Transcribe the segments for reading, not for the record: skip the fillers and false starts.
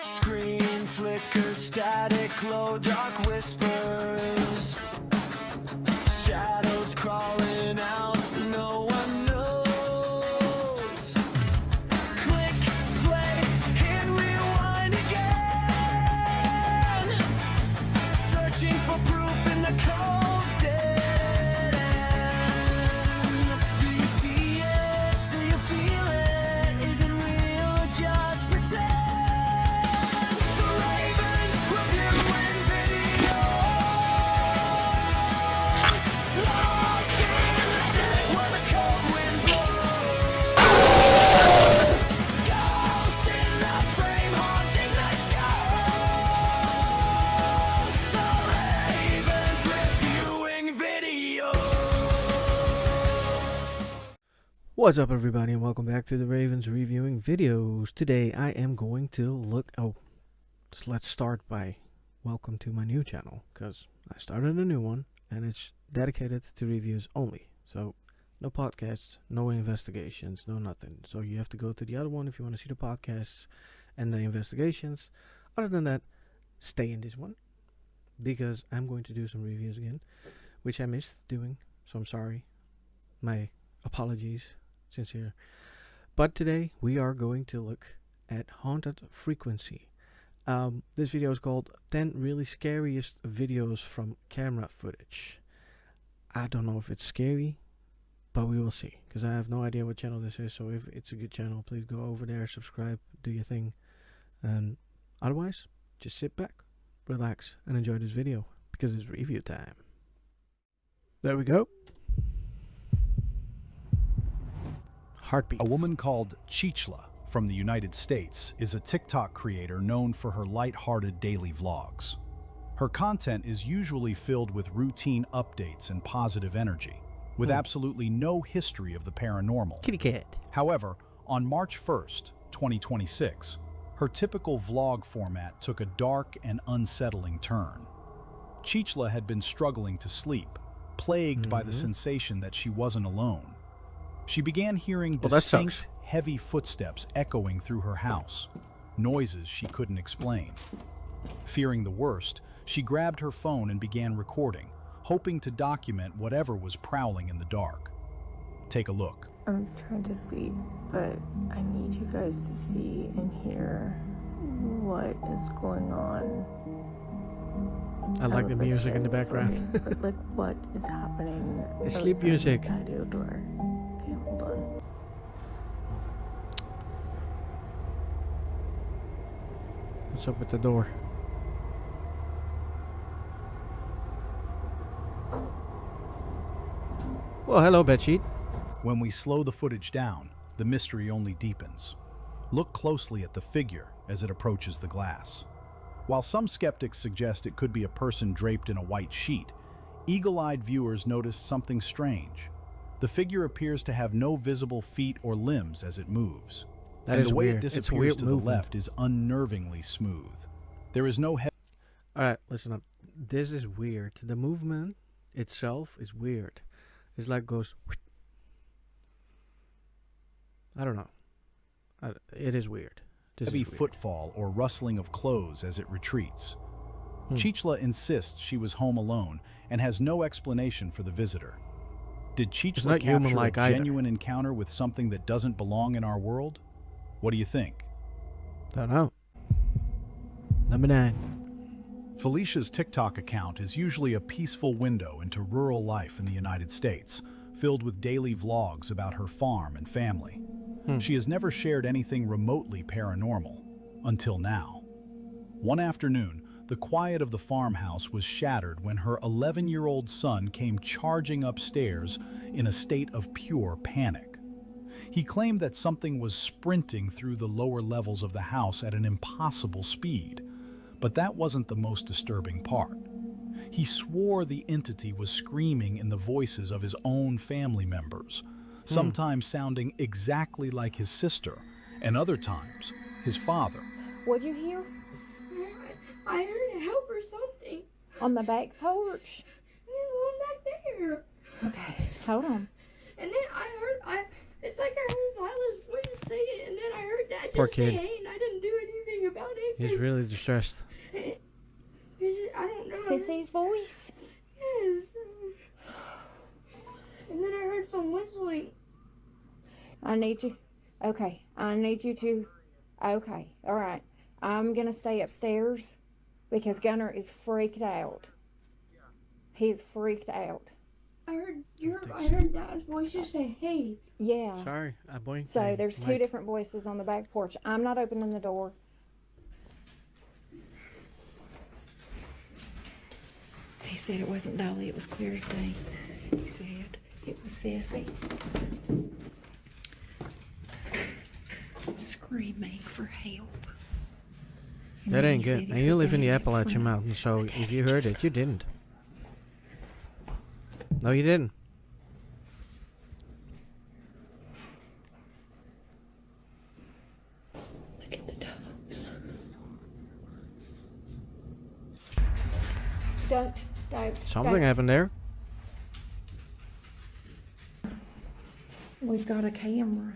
Screen flicker, static, glow, dark whispers. Shadows crawling out, no one knows. Click, play, hit rewind again. Searching for proof in the cold dead end. Do you see it? Do you feel it? Is it real or just pretend? The Ravens reviewing videos. Lost in the stick where the cold wind blows. Ghosts in the frame haunting the shows. The Ravens reviewing videos. What's up, everybody, and welcome back to the Ravens Reviewing Videos. Today I am going to look... let's start by welcome to my new channel, because I started a new one, and it's dedicated to reviews only. So, no podcasts, no investigations, no nothing. So you have to go to the other one if you want to see the podcasts and the investigations. Other than that, stay in this one, because I'm going to do some reviews again, which I missed doing, so I'm sorry. My apologies. Sincere. But today we are going to look at Haunted Frequency. This video is called 10 Really Scariest Videos from Camera Footage. I don't know if it's scary, but we will see, because I have no idea what channel this is. So if it's a good channel, please go over there, subscribe, do your thing, and otherwise just sit back, relax, and enjoy this video, because it's review time. There we go. Heartbeats. A woman called Chichla from the United States is a TikTok creator known for her light-hearted daily vlogs. Her content is usually filled with routine updates and positive energy, with absolutely no history of the paranormal. Kitty cat. However, on March 1st, 2026, her typical vlog format took a dark and unsettling turn. Chichla had been struggling to sleep, plagued by the sensation that she wasn't alone. She began hearing distinct, heavy footsteps echoing through her house, noises she couldn't explain. Fearing the worst, she grabbed her phone and began recording, hoping to document whatever was prowling in the dark. Take a look. I'm trying to sleep, but I need you guys to see and hear what is going on. I like the would music in the to answer background. me, but like, what is happening? It's sleep outside music. the patio door. Okay, hold on. What's up with the door? Well, hello, bedsheet. When we slow the footage down, the mystery only deepens. Look closely at the figure as it approaches the glass. While some skeptics suggest it could be a person draped in a white sheet, eagle-eyed viewers notice something strange. The figure appears to have no visible feet or limbs as it moves. That is the way weird. it It's disappears weird to movement. the left is unnervingly smooth. There is no Alright, listen up. This is weird. The movement itself is weird. It's like goes... I don't know. It is weird. This heavy is weird. footfall or rustling of clothes as it retreats. Chichla insists she was home alone and has no explanation for the visitor. Did Chichla not capture human-like a either. genuine encounter with something that doesn't belong in our world? What do you think? Don't know. Number 9. Felicia's TikTok account is usually a peaceful window into rural life in the United States, filled with daily vlogs about her farm and family. She has never shared anything remotely paranormal, until now. One afternoon, the quiet of the farmhouse was shattered when her 11-year-old son came charging upstairs in a state of pure panic. He claimed that something was sprinting through the lower levels of the house at an impossible speed, but that wasn't the most disturbing part. He swore the entity was screaming in the voices of his own family members, sometimes sounding exactly like his sister, and other times his father. What'd you hear? I heard a help or something. On the back porch? There's one back there. Okay, hold on. And then I Poor just say kid. hey, and I didn't do anything about it. He's really distressed. I don't know. Sissy's voice? Yes. And then I heard some whistling. I need you. Okay. I need you to. Okay. All right. I'm going to stay upstairs because Gunner is freaked out. He's freaked out. I heard Dad's voice just say hey. Yeah. Sorry, I boinked. So my there's two mic. different voices on the back porch. I'm not opening the door. He said it wasn't Dolly, it was clear as day. He said it was Sissy. Screaming for help. And That then ain't he said good. he And you heard live in the Daddy up Appalachian front. Mountains, so if you heard it, you didn't. No, you didn't. Look at the dogs. Don't. Something happened there. We've got a camera.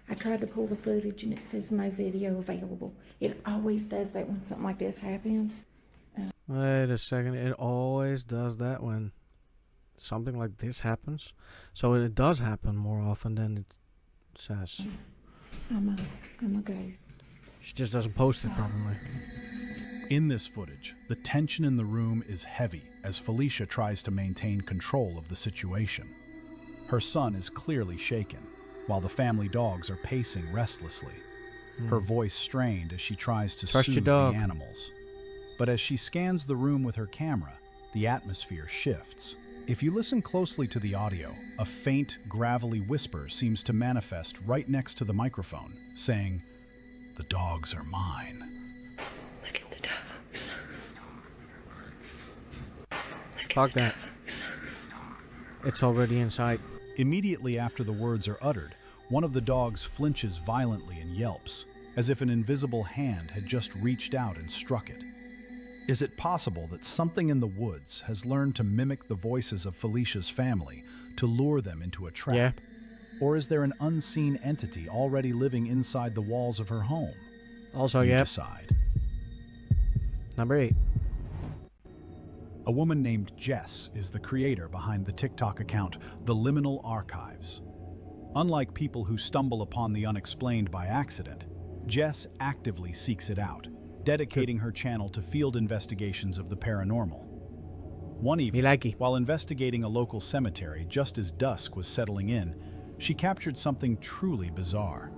I tried to pull the footage and it says no video available. It always does that when something like this happens. Wait a second. It always does that when something like this happens. So it does happen more often than it says. I'm a go. She just doesn't post it probably. In this footage, the tension in the room is heavy as Felicia tries to maintain control of the situation. Her son is clearly shaken, while the family dogs are pacing restlessly. Her voice strained as she tries to Trust your soothe dog. the animals. But as she scans the room with her camera, the atmosphere shifts. If you listen closely to the audio, a faint, gravelly whisper seems to manifest right next to the microphone, saying, "The dogs are mine." Look at the dogs. Fuck that. It's already inside. Immediately after the words are uttered, one of the dogs flinches violently and yelps, as if an invisible hand had just reached out and struck it. Is it possible that something in the woods has learned to mimic the voices of Felicia's family to lure them into a trap? Yeah. Or is there an unseen entity already living inside the walls of her home? Also, You yeah. decide. Number 8. A woman named Jess is the creator behind the TikTok account The Liminal Archives. Unlike people who stumble upon the unexplained by accident, Jess actively seeks it out, dedicating her channel to field investigations of the paranormal. One evening, likey. while investigating a local cemetery just as dusk was settling in, she captured something truly bizarre.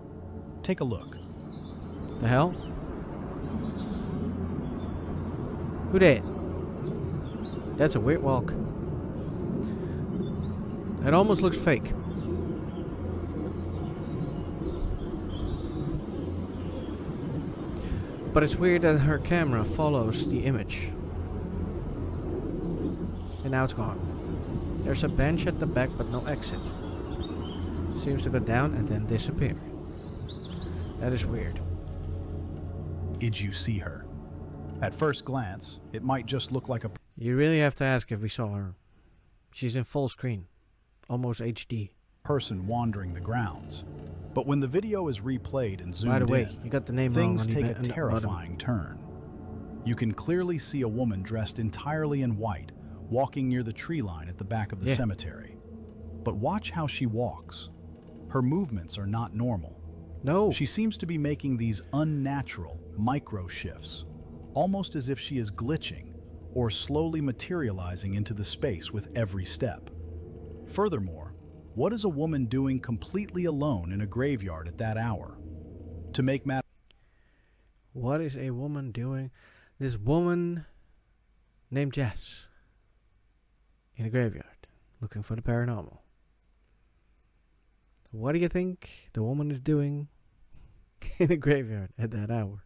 Take a look. The hell? Who that? That's a weird walk. It almost looks fake. But it's weird that her camera follows the image. And now it's gone. There's a bench at the back but no exit. Seems to go down and then disappear. That is weird. Did you see her? At first glance, it might just look like a You really have to ask if we saw her. She's in full screen. Almost HD. person wandering the grounds. But when the video is replayed and zoomed By the way, in, you got the name things wrong on take the a on the bottom. terrifying turn. You can clearly see a woman dressed entirely in white walking near the tree line at the back of the Yeah. cemetery. But watch how she walks. Her movements are not normal. No. She seems to be making these unnatural micro shifts, almost as if she is glitching or slowly materializing into the space with every step. Furthermore, what is a woman doing completely alone in a graveyard at that hour? To make matters What is a woman doing? This woman named Jess in a graveyard looking for the paranormal. What do you think the woman is doing in a graveyard at that hour?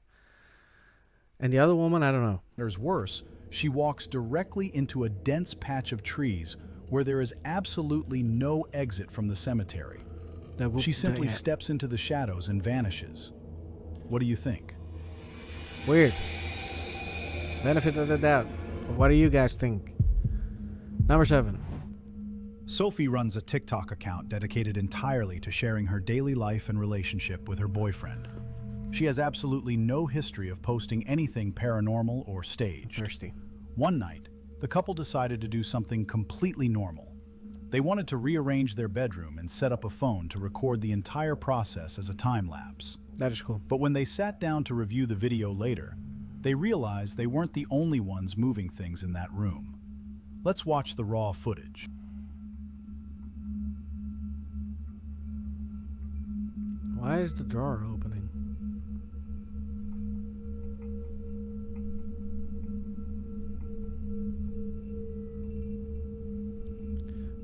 And the other woman, I don't know. worse, she walks directly into a dense patch of trees where there is absolutely no exit from the cemetery. She simply steps into the shadows and vanishes. What do you think? Weird. Benefit of the doubt. But what do you guys think? Number 7. Sophie runs a TikTok account dedicated entirely to sharing her daily life and relationship with her boyfriend. She has absolutely no history of posting anything paranormal or staged. Thirsty. One night, the couple decided to do something completely normal. They wanted to rearrange their bedroom and set up a phone to record the entire process as a time lapse. That is cool. But when they sat down to review the video later, they realized they weren't the only ones moving things in that room. Let's watch the raw footage. Why is the drawer opening?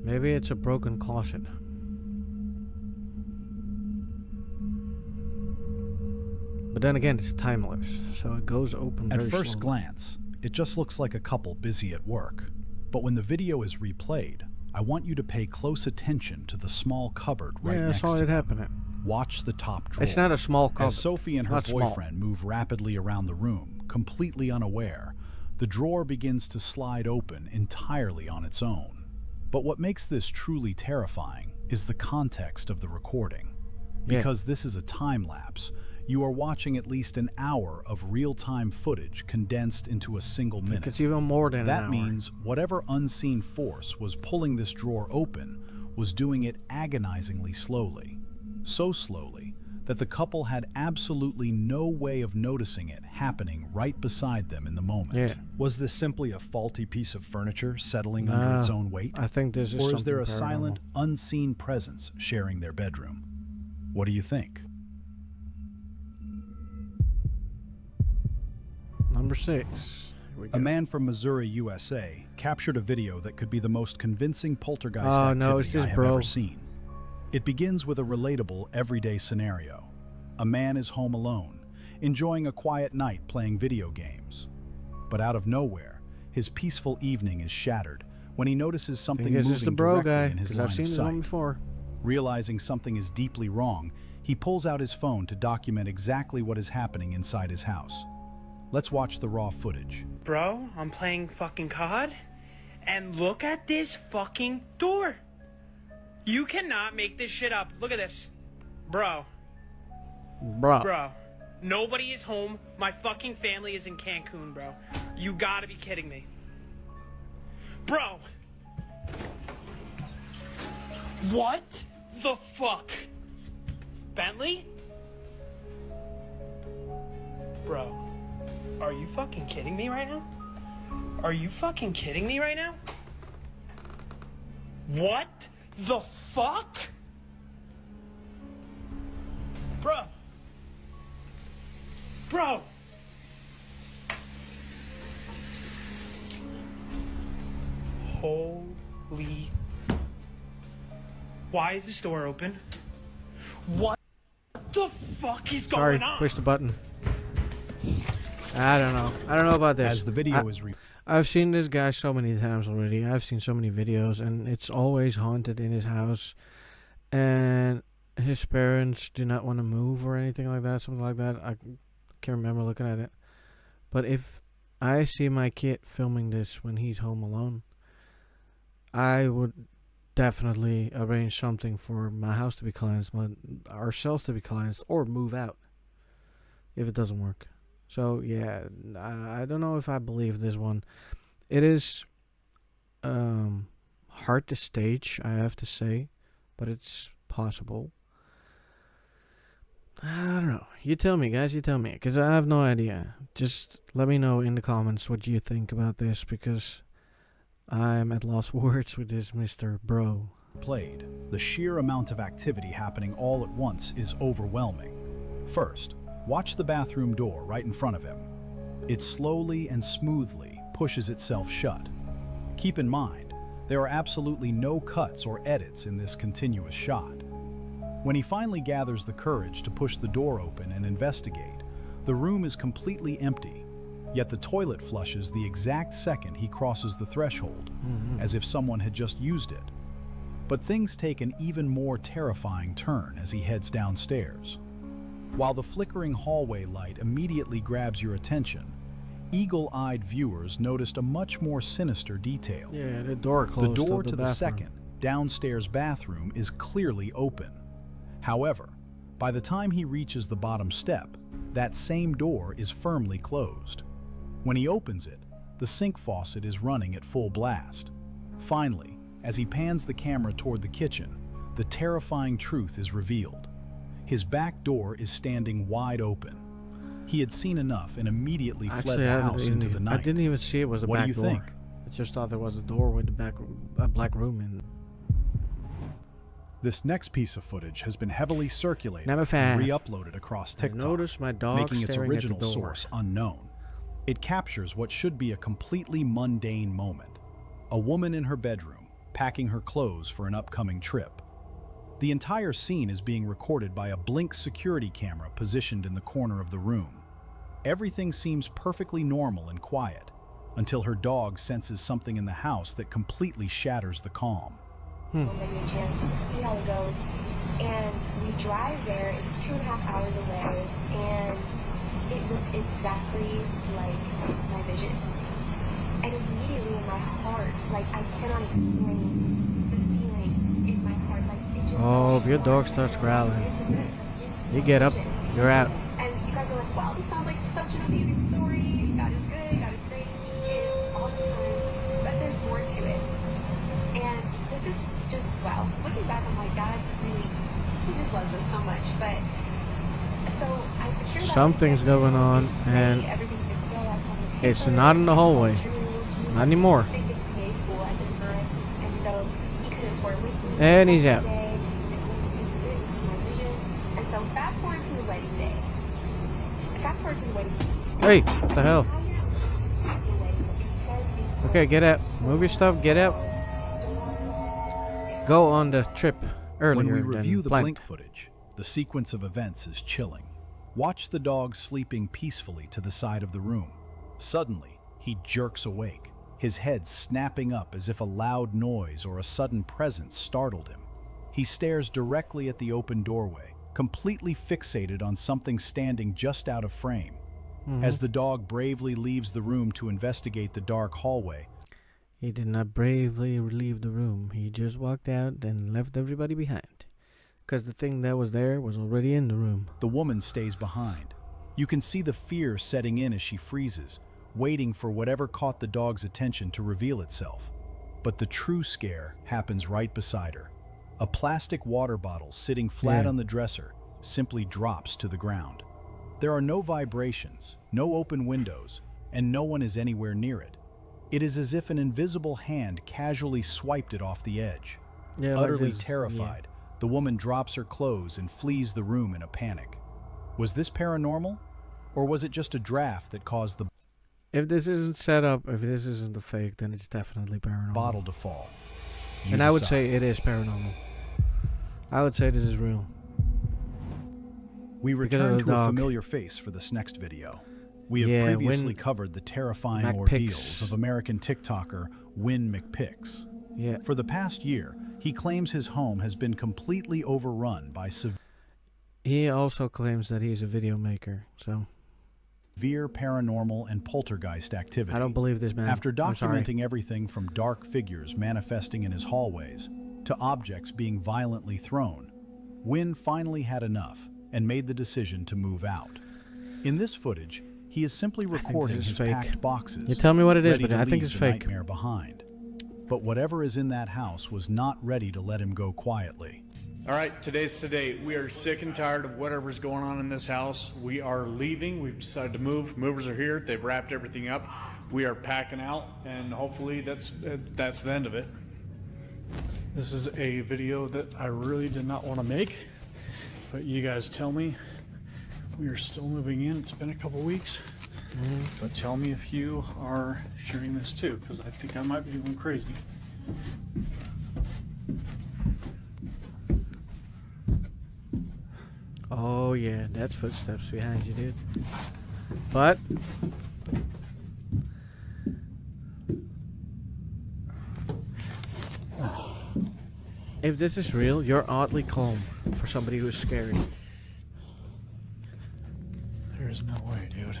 Maybe it's a broken closet. But then again, it's time lapse, so it goes open At very first slowly. glance, it just looks like a couple busy at work. But when the video is replayed, I want you to pay close attention to the small cupboard right Yeah, I next saw to it them. happening. Watch the top drawer. It's not a small cupboard. As Sophie and her Not small. boyfriend move rapidly around the room, completely unaware, the drawer begins to slide open entirely on its own. But what makes this truly terrifying is the context of the recording. Yeah. Because this is a time lapse, you are watching at least an hour of real-time footage condensed into a single minute. It's even more than an That hour. means whatever unseen force was pulling this drawer open was doing it agonizingly slowly. So slowly that the couple had absolutely no way of noticing it happening right beside them in the moment. Yeah. Was this simply a faulty piece of furniture settling under its own weight? I think this is Or is there a something paranormal. silent, unseen presence sharing their bedroom? What do you think? Number 6. Here we go. A man from Missouri, USA, captured a video that could be the most convincing poltergeist Oh, activity no, it's just I have bro. ever seen. It begins with a relatable, everyday scenario. A man is home alone, enjoying a quiet night playing video games. But out of nowhere, his peaceful evening is shattered when he notices I something think it's moving just the bro directly guy, in his because line I've seen of this one sight. before. Realizing something is deeply wrong, he pulls out his phone to document exactly what is happening inside his house. Let's watch the raw footage. Bro, I'm playing fucking COD, and look at this fucking door. You cannot make this shit up. Look at this. Bro, Bruh. nobody is home. My fucking family is in Cancun, bro. You gotta be kidding me. Bro. What the fuck? Bentley? Bro, are you fucking kidding me right now? Are you fucking kidding me right now? What the fuck? Bro. Bro. Holy. Why is this door open? What the fuck is Sorry, going on? push the button. I don't know. I don't know about this. As the video is I've seen this guy so many times already. I've seen so many videos, and it's always haunted in his house. And his parents do not want to move or anything like that, something like that. I can't remember looking at it. But if I see my kid filming this when he's home alone, I would definitely arrange something for my house to be cleansed, ourselves to be cleansed, or move out if it doesn't work. So yeah, I don't know if I believe this one. It is hard to stage, I have to say, but it's possible. I don't know. You tell me, guys. You tell me, because I have no idea. Just let me know in the comments what you think about this, because I'm at lost words with this Mr. Bro. played, the sheer amount of activity happening all at once is overwhelming. First, watch the bathroom door right in front of him. It slowly and smoothly pushes itself shut. Keep in mind, there are absolutely no cuts or edits in this continuous shot. When he finally gathers the courage to push the door open and investigate, the room is completely empty, yet the toilet flushes the exact second he crosses the threshold, as if someone had just used it. But things take an even more terrifying turn as he heads downstairs. While the flickering hallway light immediately grabs your attention, eagle-eyed viewers noticed a much more sinister detail. Yeah, the door closed. The door of the to the bathroom. second, downstairs bathroom is clearly open. However, By the time he reaches the bottom step, that same door is firmly closed. When he opens it, the sink faucet is running at full blast. Finally, as he pans the camera toward the kitchen, the terrifying truth is revealed. His back door is standing wide open. He had seen enough and immediately fled the house into the night. I didn't even see it was a What back do you door. think? I just thought there was a door with a black room in. This next piece of footage has been heavily circulated Number and 5. re-uploaded across I TikTok, noticed my dog making its staring at the original door. source unknown. It captures what should be a completely mundane moment. A woman in her bedroom, packing her clothes for an upcoming trip. The entire scene is being recorded by a Blink security camera positioned in the corner of the room. Everything seems perfectly normal and quiet, until her dog senses something in the house that completely shatters the calm. Maybe a chance to see how it goes. And we drive there, it's 2.5 hours away, and it looked exactly like my vision. And immediately in my heart, like I cannot explain the feeling in my heart. Like it just Oh, if your dog starts growling, you get up, you're out. And you guys are like, wow, this sounds like such an amazing story. God is good, God is great, He is all the time. But there's more to it. And this is just, wow. Looking back, I'm like, God really, He just loves us so much. But, so I secured that. Something's going on, and everything's good to go. I saw the it's paper, not in the hallway. true. Not anymore. I think it's PA school at the time. And so he couldn't tour with me. And he's out. And so fast forward to the wedding day. Fast forward to the wedding day. Hey, what the hell? Okay, get out. Move your stuff, get out. Go on the trip earlier When we than review the planned. Blink footage, the sequence of events is chilling. Watch the dog sleeping peacefully to the side of the room. Suddenly, he jerks awake, his head snapping up as if a loud noise or a sudden presence startled him. He stares directly at the open doorway, completely fixated on something standing just out of frame. As the dog bravely leaves the room to investigate the dark hallway, He did not bravely leave the room. He just walked out and left everybody behind. Because the thing that was there was already in the room. the woman stays behind. You can see the fear setting in as she freezes, waiting for whatever caught the dog's attention to reveal itself. But the true scare happens right beside her. A plastic water bottle sitting flat Yeah. on the dresser simply drops to the ground. There are no vibrations, no open windows, and no one is anywhere near it. It is as if an invisible hand casually swiped it off the edge. Yeah, like Utterly this- terrified, the woman drops her clothes and flees the room in a panic. Was this paranormal? Or was it just a draft that caused the If this isn't set up, if this isn't a fake, then it's definitely paranormal. bottle to fall? You And I would decide. say it is paranormal. I would say this is real. We because of return the to a dog. familiar face for this next video. We have Yeah, previously Win covered the terrifying McPix. ordeals of American TikToker Win McPix. Yeah. For the past year, he claims his home has been completely overrun by He also claims that he's a video maker, so severe paranormal and poltergeist activity. I don't believe this man. After I'm sorry. documenting everything from dark figures manifesting in his hallways to objects being violently thrown, Win finally had enough and made the decision to move out. In this footage, he is simply think this recording is his fake. packed boxes. You tell me what it is, ready but to I think leave it's the fake. nightmare behind. But whatever is in that house was not ready to let him go quietly. All right, today's today. We are sick and tired of whatever's going on in this house. We are leaving. We've decided to move. Movers are here. They've wrapped everything up. We are packing out, and hopefully that's the end of it. This is a video that I really did not want to make, but you guys tell me. We are still moving in. It's been a couple weeks, but tell me if you are hearing this too, because I think I might be going crazy. Oh yeah, that's footsteps behind you, dude. But if this is real, you're oddly calm for somebody who's scared. There's no way, dude.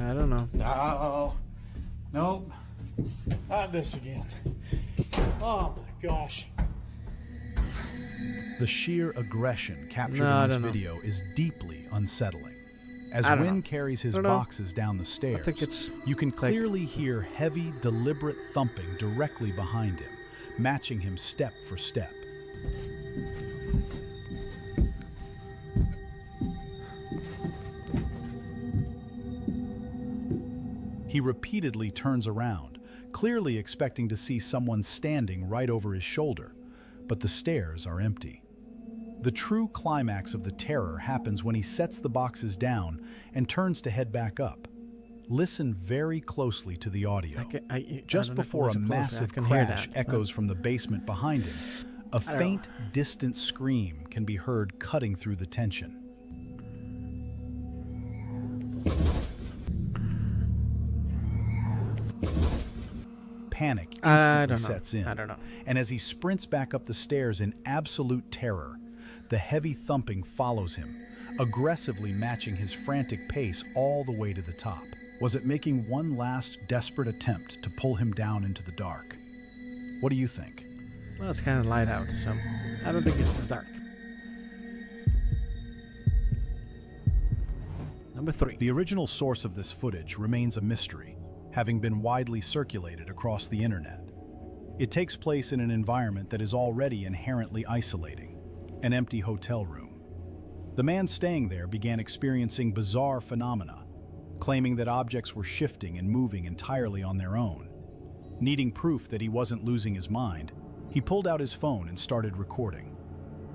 I don't know. No. Nope. Not this again. Oh my gosh. The sheer aggression captured No, I in this don't know. video is deeply unsettling. As I don't Wynn know. carries his I don't know. boxes down the stairs, think it's you can like- clearly hear heavy, deliberate thumping directly behind him, matching him step for step. He repeatedly turns around, clearly expecting to see someone standing right over his shoulder, but the stairs are empty. The true climax of the terror happens when he sets the boxes down and turns to head back up. Listen very closely to the audio. I Just don't know if before a listen closely, I massive can hear crash that, echoes from the basement behind him, a don't know. faint, distant scream can be heard cutting through the tension. Panic I instantly don't know. sets in. I don't know. And as he sprints back up the stairs in absolute terror, the heavy thumping follows him, aggressively matching his frantic pace all the way to the top. Was it making one last desperate attempt to pull him down into the dark? What do you think? Well, it's kind of light out, so I don't think it's dark. Number 3. The original source of this footage remains a mystery, having been widely circulated across the internet. It takes place in an environment that is already inherently isolating, an empty hotel room. The man staying there began experiencing bizarre phenomena, claiming that objects were shifting and moving entirely on their own. Needing proof that he wasn't losing his mind, he pulled out his phone and started recording.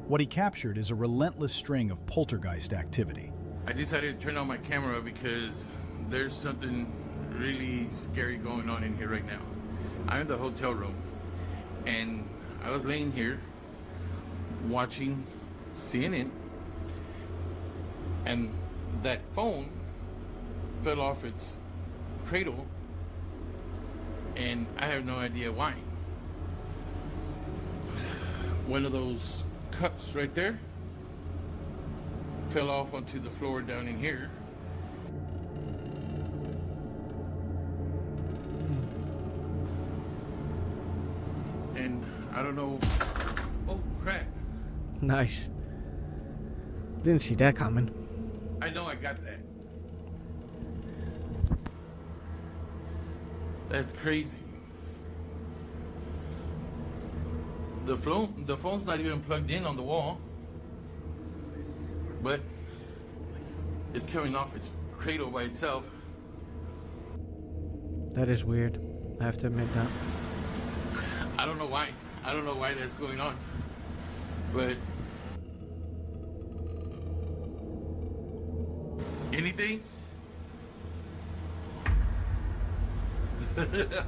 What he captured is a relentless string of poltergeist activity. I decided to turn on my camera because there's something really scary going on in here right now. I'm in the hotel room and I was laying here watching CNN and that phone fell off its cradle and I have no idea why. One of those cups right there fell off onto the floor down in here. And I don't know. Oh crap. Nice. Didn't see that coming. I know I got that. That's crazy. The phone's not even plugged in on the wall. But it's coming off its cradle by itself. That is weird. I have to admit that. I don't know why. I don't know why that's going on. But anything?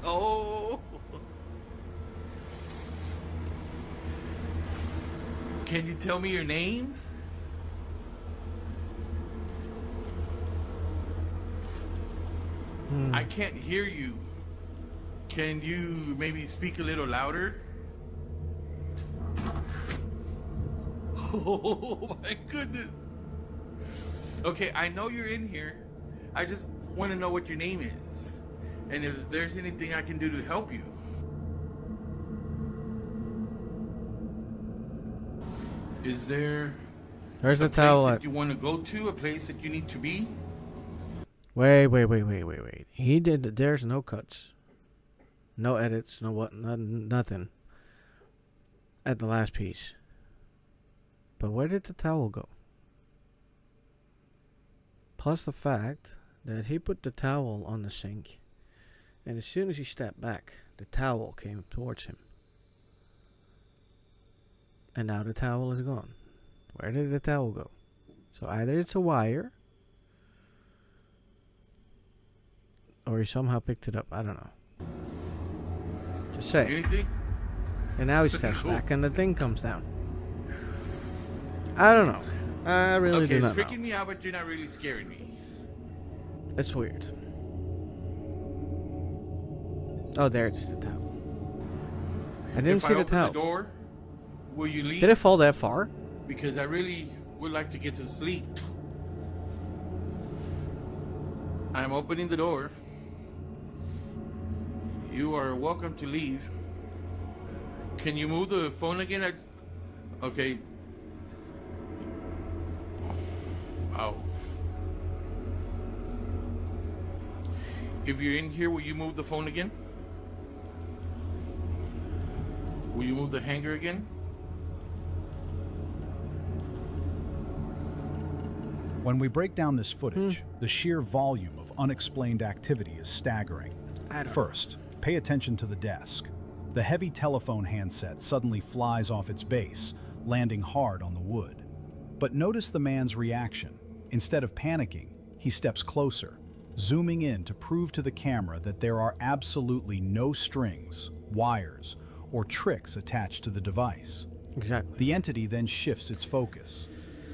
Oh. Can you tell me your name? I can't hear you. Can you maybe speak a little louder? Oh my goodness. Okay, I know you're in here. I just want to know what your name is. And if there's anything I can do to help you. Is there There's a the place towel. that you want to go to? A place that you need to be? Wait. He did. There's no cuts, no edits, no what, nothing. At the last piece. But where did the towel go? Plus the fact that he put the towel on the sink, and as soon as he stepped back, the towel came towards him. And now the towel is gone. Where did the towel go? So either it's a wire, or he somehow picked it up. I don't know. Just say. Anything? And now he steps back and the thing comes down. I don't know. I really Okay, do it's not freaking know. me out, but you're not really scaring me. It's weird. Oh, there it is, the towel. I didn't If see I the open towel. the door, will you leave? Did it fall that far? Because I really would like to get to sleep. I'm opening the door. You are welcome to leave. Can you move the phone again? Okay. Ow. If you're in here, will you move the phone again? Will you move the hanger again? When we break down this footage, the sheer volume of unexplained activity is staggering. First, pay attention to the desk. The heavy telephone handset suddenly flies off its base, landing hard on the wood. But notice the man's reaction. Instead of panicking, he steps closer, zooming in to prove to the camera that there are absolutely no strings, wires, or tricks attached to the device. Exactly. The entity then shifts its focus.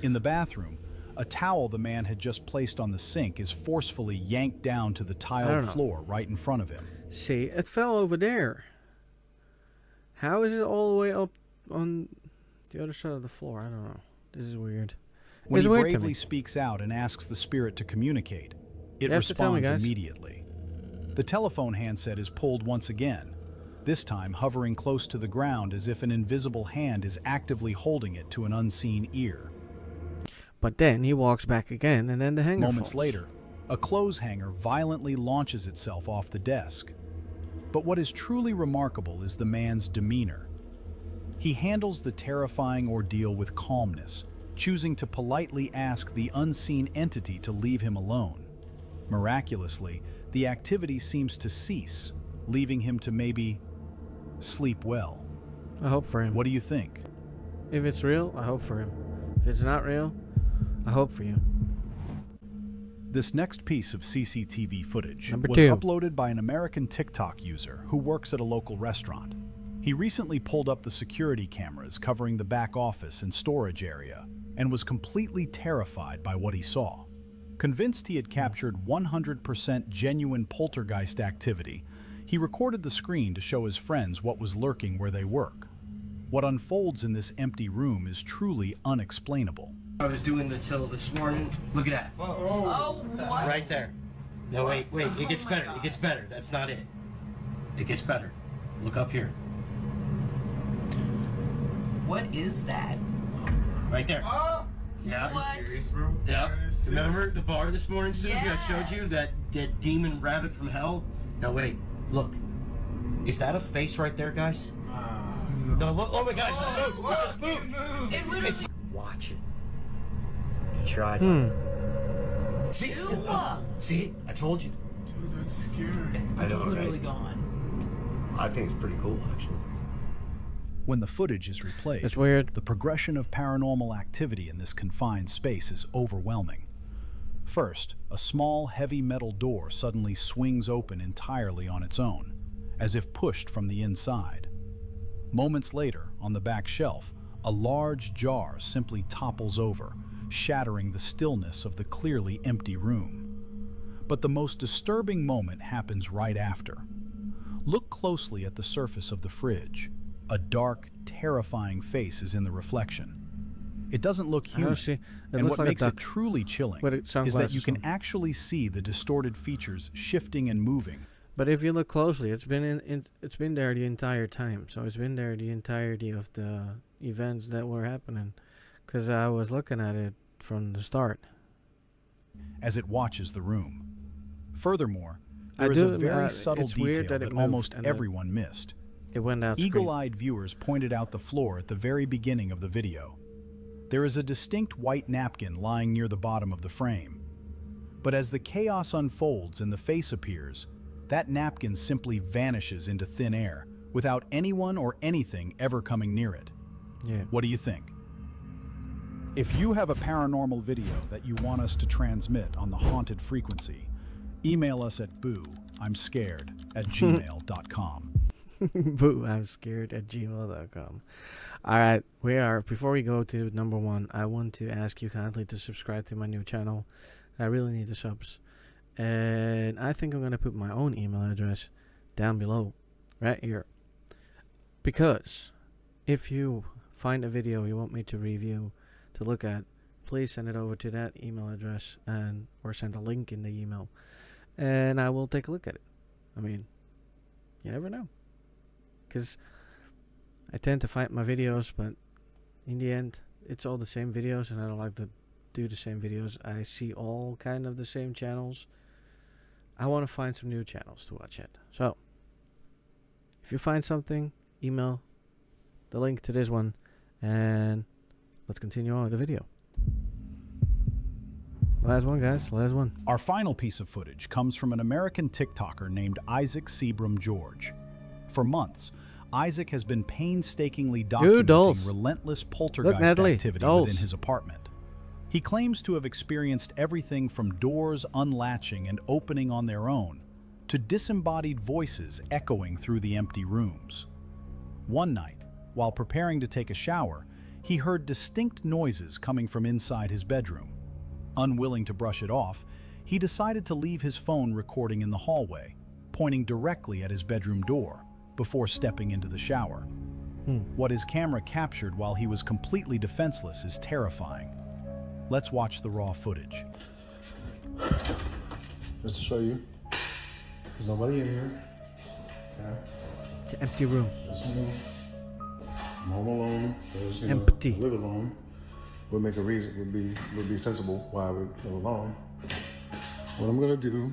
In the bathroom, a towel the man had just placed on the sink is forcefully yanked down to the tiled floor right in front of him. See, it fell over there. How is it all the way up on the other side of the floor? I don't know. This is weird. When It's he weird to bravely me. speaks out and asks the spirit to communicate, it You have to tell me, responds guys. immediately. The telephone handset is pulled once again, this time hovering close to the ground as if an invisible hand is actively holding it to an unseen ear. But then he walks back again, and then the hanger Moments falls. later, a clothes hanger violently launches itself off the desk. But what is truly remarkable is the man's demeanor. He handles the terrifying ordeal with calmness, choosing to politely ask the unseen entity to leave him alone. Miraculously, the activity seems to cease, leaving him to maybe sleep well. I hope for him. What do you think? If it's real, I hope for him. If it's not real, I hope for you. This next piece of CCTV footage Number was 2. uploaded by an American TikTok user who works at a local restaurant. He recently pulled up the security cameras covering the back office and storage area and was completely terrified by what he saw. Convinced he had captured 100% genuine poltergeist activity, he recorded the screen to show his friends what was lurking where they work. What unfolds in this empty room is truly unexplainable. I was doing the till this morning. Look at that. Oh, what? Right there. No, wait. It gets better. It gets better. That's not it. It gets better. Look up here. What is that? Right there. Oh, Yeah. what? Yep. Remember the bar this morning, Susie? I showed you that demon rabbit from hell. No, wait. Look. Is that a face right there, guys? No, look. Oh my God! It just moved. It literally. Watch it. Get your eyes on it. See? Ew. See? I told you. Dude, that's scary. I know, It's literally right? gone. I think it's pretty cool, actually. When the footage is replayed, It's weird. the progression of paranormal activity in this confined space is overwhelming. First, a small, heavy metal door suddenly swings open entirely on its own, as if pushed from the inside. Moments later, on the back shelf, a large jar simply topples over, shattering the stillness of the clearly empty room. But the most disturbing moment happens right after. Look closely at the surface of the fridge. A dark, terrifying face is in the reflection. It doesn't look I human, don't see. It and looks what like a makes it duck truly chilling with its is that you sunglasses can on. actually see the distorted features shifting and moving. But if you look closely, it's been it's been there the entire time. So it's been there the entirety of the events that were happening, because I was looking at it from the start. As it watches the room. Furthermore, there I is a do- very subtle it's weird detail that that, it moved almost and then everyone missed. It went out. screen. Eagle-eyed viewers pointed out the floor at the very beginning of the video. There is a distinct white napkin lying near the bottom of the frame. But as the chaos unfolds and the face appears, that napkin simply vanishes into thin air without anyone or anything ever coming near it. Yeah. What do you think? If you have a paranormal video that you want us to transmit on the haunted frequency, email us at booimscared@gmail.com. Boo, I'm scared at gmail.com. Alright, before we go to number 1, I want to ask you kindly to subscribe to my new channel. I really need the subs. And I think I'm going to put my own email address down below, right here. Because if you find a video you want me to review, to look at, please send it over to that email address or send a link in the email. And I will take a look at it. I mean, You never know. Because I tend to find my videos, but in the end, it's all the same videos, and I don't like to do the same videos. I see all kind of the same channels. I want to find some new channels to watch it. So, if you find something, email the link to this one, and let's continue on with the video. Last one, guys. Last one. Our final piece of footage comes from an American TikToker named Isaac Seabram George. For months, Isaac has been painstakingly documenting relentless poltergeist activity within his apartment. He claims to have experienced everything from doors unlatching and opening on their own to disembodied voices echoing through the empty rooms. One night, while preparing to take a shower, he heard distinct noises coming from inside his bedroom. Unwilling to brush it off, he decided to leave his phone recording in the hallway, pointing directly at his bedroom door before stepping into the shower. What his camera captured while he was completely defenseless is terrifying. Let's watch the raw footage. Just to show you, there's nobody in here. Yeah. It's an empty room. There's no, I'm home alone. There's, empty. Live alone. Would make a reason. Would be sensible why I would live alone. What I'm gonna do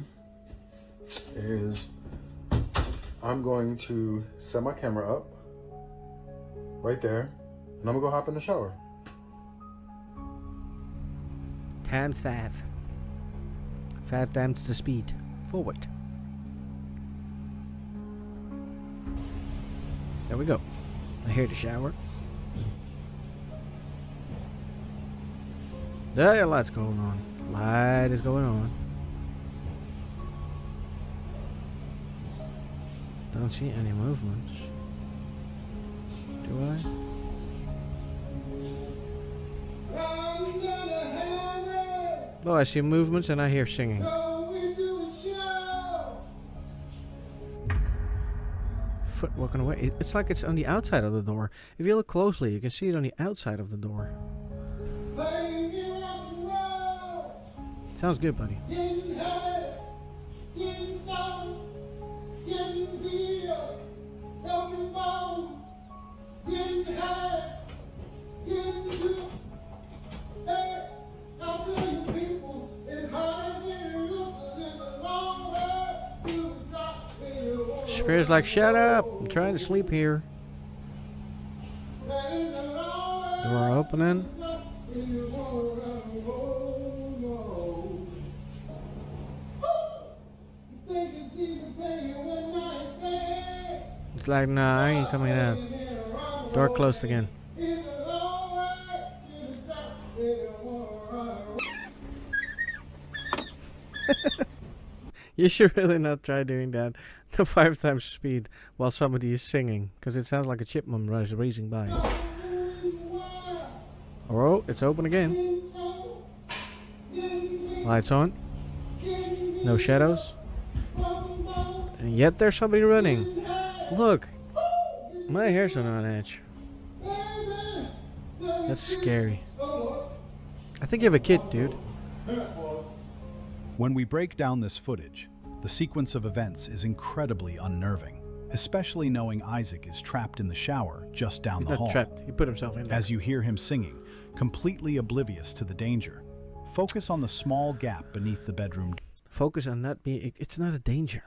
is I'm going to set my camera up right there, and I'm gonna go hop in the shower. Times 5. 5 times the speed. Forward. There we go. I hear the shower. There, light's going on. Light is going on. Don't see any movements. Do I? Oh, I see movements and I hear singing. Foot walking away. It's like it's on the outside of the door. If you look closely, you can see it on the outside of the door. Sounds good, buddy. Spirit's like, shut up! I'm trying to sleep here. Door opening. It's like, nah, I ain't coming out. Door closed again. You should really not try doing that to 5 times speed while somebody is singing, because it sounds like a chipmunk racing by. Oh, it's open again. Lights on. No shadows. And yet there's somebody running. Look, my hair's on edge. That's scary. I think you have a kid, dude. When we break down this footage, the sequence of events is incredibly unnerving, especially knowing Isaac is trapped in the shower just down the hall. He's not trapped. He put himself in there. As you hear him singing, completely oblivious to the danger, focus on the small gap beneath the bedroom. Focus on not being... It's not a danger.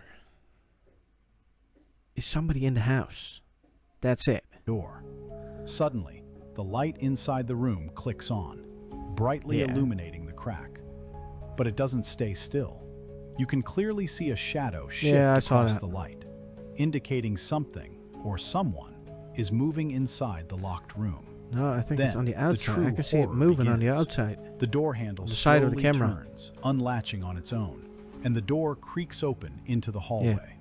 Is somebody in the house. That's it. Door. Suddenly, the light inside the room clicks on, brightly illuminating the crack. But it doesn't stay still. You can clearly see a shadow shift across the light, indicating something or someone is moving inside the locked room. No, I think it's on the outside. I can see it moving on the outside. The door handle slowly turns, unlatching on its own, and the door creaks open into the hallway.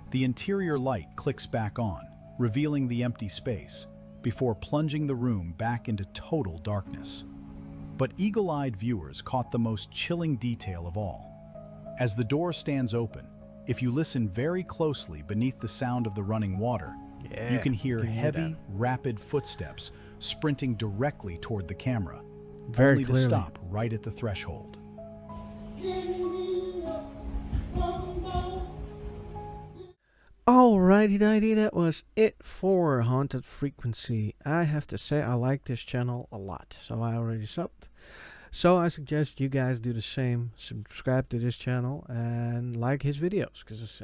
The interior light clicks back on, revealing the empty space, before plunging the room back into total darkness. But eagle-eyed viewers caught the most chilling detail of all. As the door stands open, if you listen very closely beneath the sound of the running water, you can hear heavy, rapid footsteps sprinting directly toward the camera, only to stop right at the threshold. Alrighty, that was it for Haunted Frequency. I have to say I like this channel a lot, so I already subbed. So I suggest you guys do the same. Subscribe to this channel and like his videos, because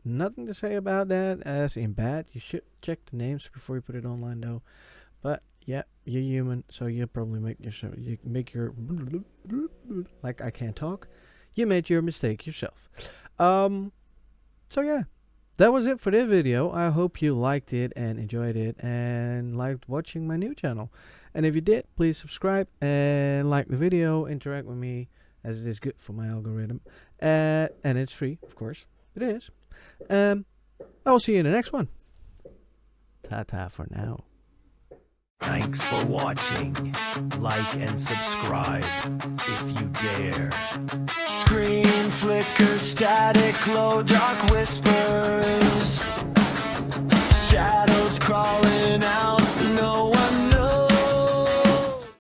nothing to say about that as in bad. You should check the names before you put it online though. But yeah, you're human, so you probably make your like I can't talk. You made your mistake yourself. So yeah, that was it for this video. I hope you liked it and enjoyed it and liked watching my new channel. And if you did, please subscribe and like the video, interact with me, as it is good for my algorithm. And it's free, of course. It is. I will see you in the next one. Ta-ta for now. Thanks for watching. Like and subscribe if you dare. Screen flicker, static, low, dark whispers. Shadows crawl